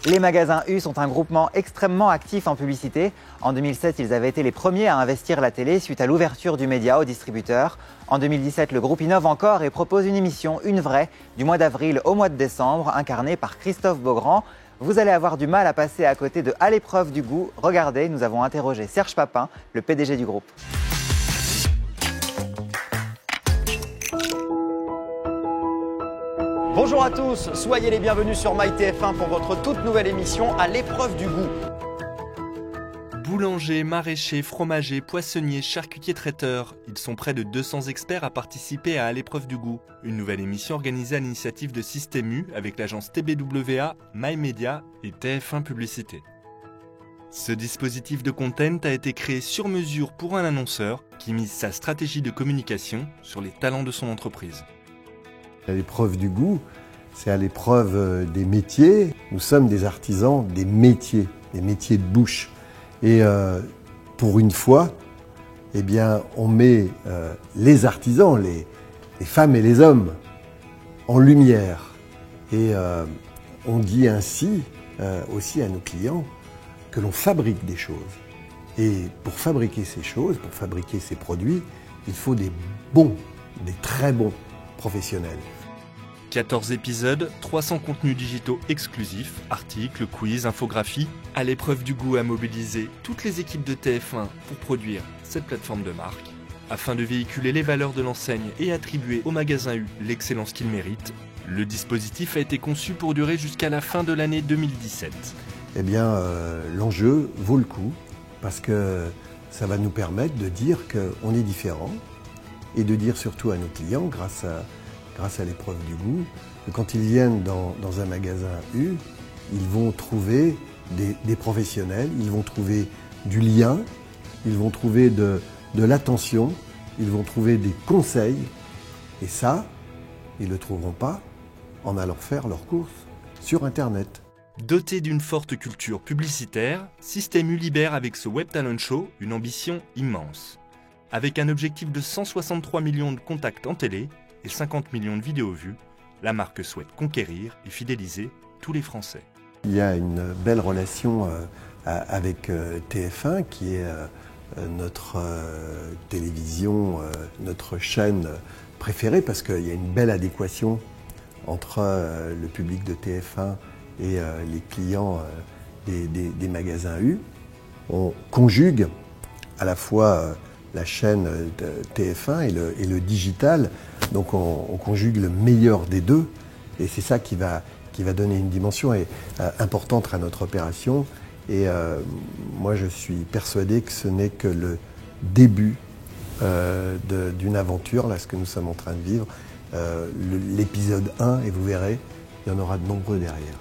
Les magasins U sont un groupement extrêmement actif en publicité. En 2007, ils avaient été les premiers à investir la télé suite à l'ouverture du média aux distributeurs. En 2017, le groupe innove encore et propose une émission, une vraie, du mois d'avril au mois de décembre, incarnée par Christophe Beaugrand. Vous allez avoir du mal à passer à côté de À l'épreuve du goût. Regardez, nous avons interrogé Serge Papin, le PDG du groupe. Bonjour à tous, soyez les bienvenus sur MyTF1 pour votre toute nouvelle émission À l'épreuve du goût. Boulangers, maraîchers, fromagers, poissonniers, charcutiers traiteurs, ils sont près de 200 experts à participer à l'épreuve du goût. Une nouvelle émission organisée à l'initiative de Système U avec l'agence TBWA, MyMedia et TF1 Publicité. Ce dispositif de content a été créé sur mesure pour un annonceur qui mise sa stratégie de communication sur les talents de son entreprise. À l'épreuve du goût, c'est à l'épreuve des métiers. Nous sommes des artisans des métiers de bouche. Et pour une fois, eh bien, on met les artisans, les femmes et les hommes, en lumière. Et on dit ainsi aussi à nos clients que l'on fabrique des choses. Et pour fabriquer ces choses, pour fabriquer ces produits, il faut des très bons professionnels. 14 épisodes, 300 contenus digitaux exclusifs, articles, quiz, infographies. À l'épreuve du goût a mobilisé toutes les équipes de TF1 pour produire cette plateforme de marque. Afin de véhiculer les valeurs de l'enseigne et attribuer au magasin U l'excellence qu'il mérite, le dispositif a été conçu pour durer jusqu'à la fin de l'année 2017. Eh bien, l'enjeu vaut le coup parce que ça va nous permettre de dire qu'on est différent et de dire surtout à nos clients, grâce à l'épreuve du goût, que quand ils viennent dans un magasin U, ils vont trouver des professionnels, ils vont trouver du lien, ils vont trouver de l'attention, ils vont trouver des conseils. Et ça, ils ne le trouveront pas en allant faire leurs courses sur Internet. Doté d'une forte culture publicitaire, Système U libère avec ce Web Talent Show une ambition immense. Avec un objectif de 163 millions de contacts en télé, et 50 millions de vidéos vues, la marque souhaite conquérir et fidéliser tous les Français. Il y a une belle relation avec TF1 qui est notre télévision, notre chaîne préférée parce qu'il y a une belle adéquation entre le public de TF1 et les clients des magasins U. On conjugue à la fois la chaîne de TF1 et le digital. Donc on conjugue le meilleur des deux et c'est ça qui va donner une dimension importante à notre opération. Et moi je suis persuadé que ce n'est que le début d'une aventure, là ce que nous sommes en train de vivre. L'épisode 1, et vous verrez, il y en aura de nombreux derrière.